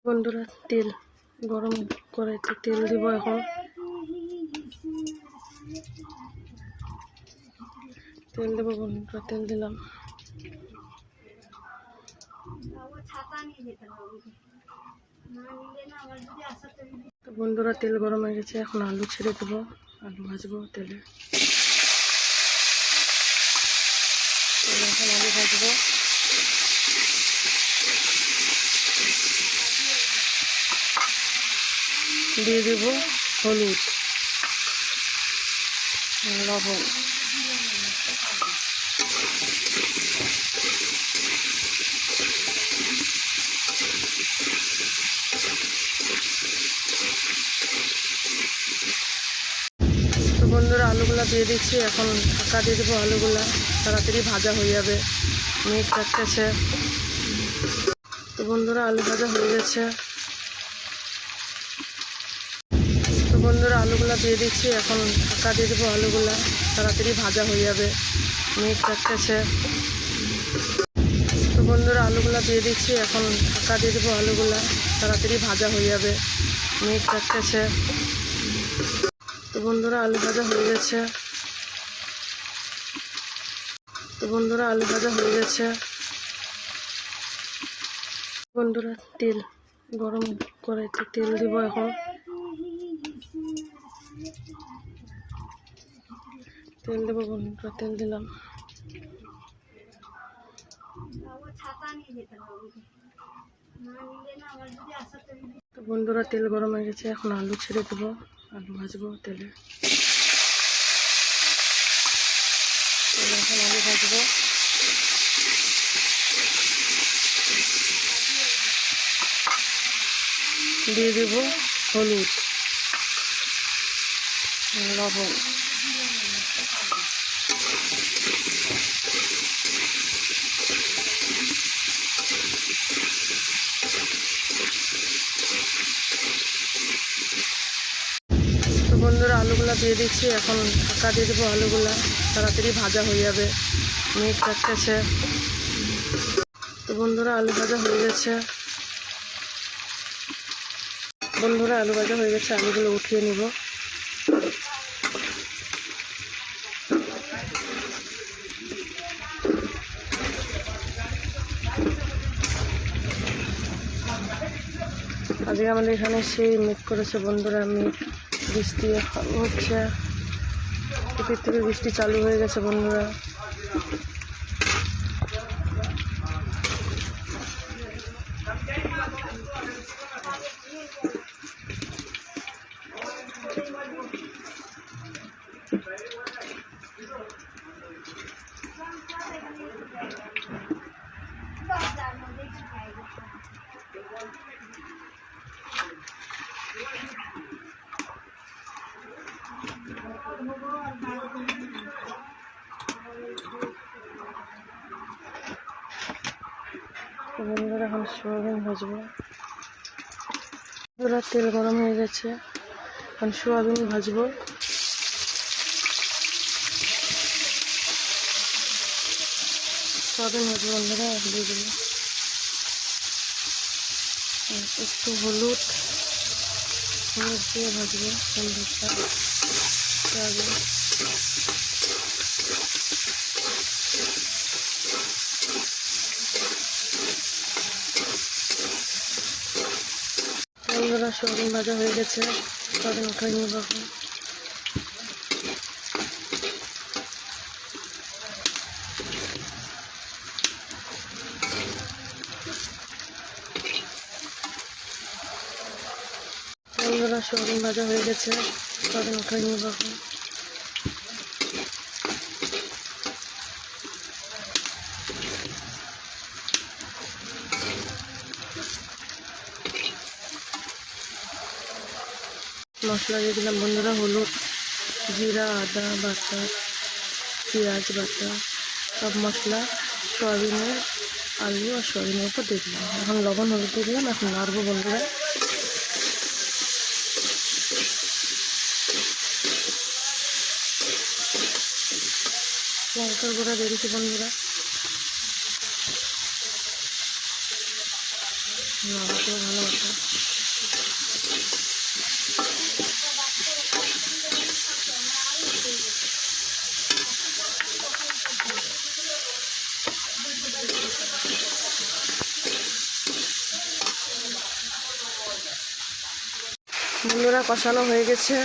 বন্ধুরা তেল গরম কড়াইতে তেল দিব। এখন তেল দেবো বন্ধুরা, তেল দিলাম। তো বন্ধুরা তেল গরম হয়ে গেছে, এখন আলু ছেড়ে দেবো, আলু ভাজবো তেলে। এখন আলু ভাজবো, দিয়ে দেব হলুদ, লবণ, তো বন্ধুরা আলুগুলা দিয়ে দিচ্ছি। এখন ঢাকা দিয়ে দেবো, আলুগুলা তাড়াতাড়ি ভাজা হয়ে যাবে। মিট রাখতেছে। তো বন্ধুরা আলু ভাজা হয়ে গেছে। তো বন্ধুরা আলুগুলা দিয়ে দিচ্ছি। এখন ঢাকা দিয়ে দেবো, আলুগুলা তাড়াতাড়ি ভাজা হয়ে যাবে। মিট রাখতেছে। তো বন্ধুরা আলুগুলা দিয়ে দিচ্ছি। এখন ঢাকা দিয়ে দেবো, আলুগুলা তাড়াতাড়ি ভাজা হয়ে যাবে। মিট রাখতেছে। তো বন্ধুরা আলু ভাজা হয়ে গেছে। তো বন্ধুরা আলু ভাজা হয়ে গেছে। বন্ধুরা তেল গরম কড়াইতে তেল দিব। এখন তেল দেবো বন্ধুরা, তেল দিলাম। তো বন্ধুরা তেল গরম হয়ে গেছে, এখন আলু ছেড়ে দেবো, আলু ভাজবো তেলে। এখন আলু ভাজবো, দিয়ে দেব হলুদ, লবণ, তো বন্ধুরা আলুগুলা দিয়ে দিচ্ছি। এখন ঢাকা দিয়ে দেবো, আলুগুলা তাড়াতাড়ি ভাজা হয়ে যাবে। মিট রাখতেছে। তো বন্ধুরা আলু ভাজা হয়ে গেছে। বন্ধুরা আলু ভাজা হয়ে গেছে, আলুগুলো উঠিয়ে নিব। আজকে আমাদের এখানে সেই মিট করেছে বন্ধুরা। মিট বৃষ্টি হচ্ছে, উপর থেকে বৃষ্টি চালু হয়ে গেছে বন্ধুরা। বন্ধুরা এখন সোয়াবিন ভাজবো। বন্ধুরা তেল গরম হয়ে গেছে, এখন সোয়াবিন ভাজবো। সোয়াবিন ভাজবো বন্ধুরা, দিয়ে দেবো একটু হলুদ, হলুদ দিয়ে ভাজবো বন্ধুরা সোয়াবিন। বন্ধুরা সোয়াবিন ভাজা হয়ে গেছে, সোয়াবিন উঠাই নিব এখন। বন্ধুরা সোয়াবিন ভাজা হয়ে গেছে, সোয়াবিন উঠাই নিব এখন। মশলা দিয়ে দিলাম বন্ধুরা, হলুদ, জিরা, আদা বাটা, পেঁয়াজ বাটা, সব মশলা সোয়াবিনের, আলু আর সোয়াবিনের উপর দিয়ে দিলাম। এখন লবণ হলুদ দিয়ে দিলাম। এখন নাড়বো বন্ধুরা। লঙ্কার গুঁড়া দিয়ে দিচ্ছি বন্ধুরা, নাড়াতে ভালো মতো। বন্ধুরা কষানো হয়ে গেছে,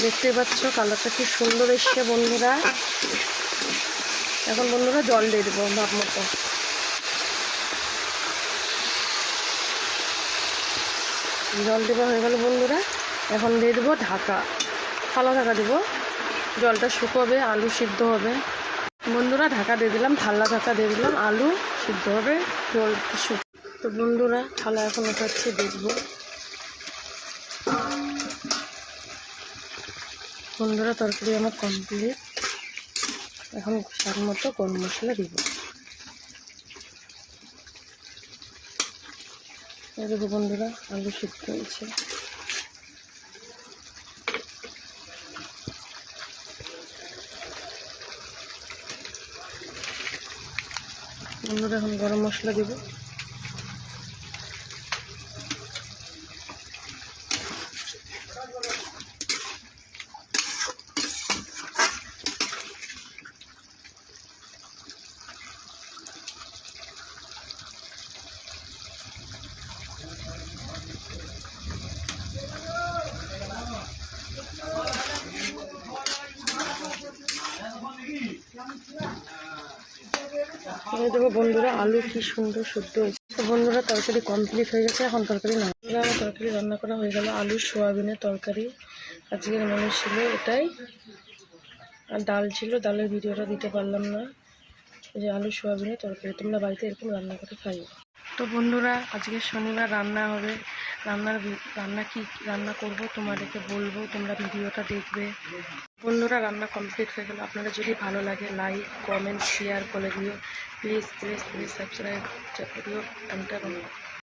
দেখতে পাচ্ছ কালারটা কি সুন্দর এসছে বন্ধুরা। এখন বন্ধুরা জল দিয়ে দেবো ভাব মতো। জল দেওয়া হয়ে গেল বন্ধুরা, এখন দিয়ে দেবো ঢাকা, ফালা ঢাকা দেবো, জলটা শুকোবে, আলু সিদ্ধ হবে। বন্ধুরা ঢাকা দিয়ে দিলাম, থালা ঢাকা দিয়ে দিলাম, আলু সিদ্ধ হবে, জল তো বন্ধুরা থালা এখন ওঠাচ্ছি, দেখবো। বন্ধুরা তরকারি আমার কমপ্লিট, এখন স্বাদ মতো গরম মশলা দিব। দেখো বন্ধুরা আলু সিদ্ধ হয়েছে। বন্ধুরা এখন গরম মশলা দিব। দেখো বন্ধুরা আলু কি সুন্দর সিদ্ধ হয়েছে। তো বন্ধুরা তরকারি কমপ্লিট হয়ে গেছে, এখন তরকারি না। আমার তরকারি রান্না করা হয়ে গেল, আলু সোয়াবিনের তরকারি। আজকের মেনু ছিল এটাই, আর ডাল ছিল, ডালের ভিডিওটা দিতে পারলাম না। এই যে আলু সোয়াবিনের তরকারি, তোমরা বাড়িতে এরকম রান্না করে খাইও। তো বন্ধুরা আজকে শনিবার রান্না হবে, রান্না কি রান্না করব তোমাদেরকে বলবো, তোমরা ভিডিওটা দেখবে। বন্ধুরা রান্না কমপ্লিট হয়ে গেল, আপনারা যদি ভালো লাগে লাইক কমেন্ট শেয়ার করে দিও, প্লিজ প্লিজ প্লিজ সাবস্ক্রাইব করিও।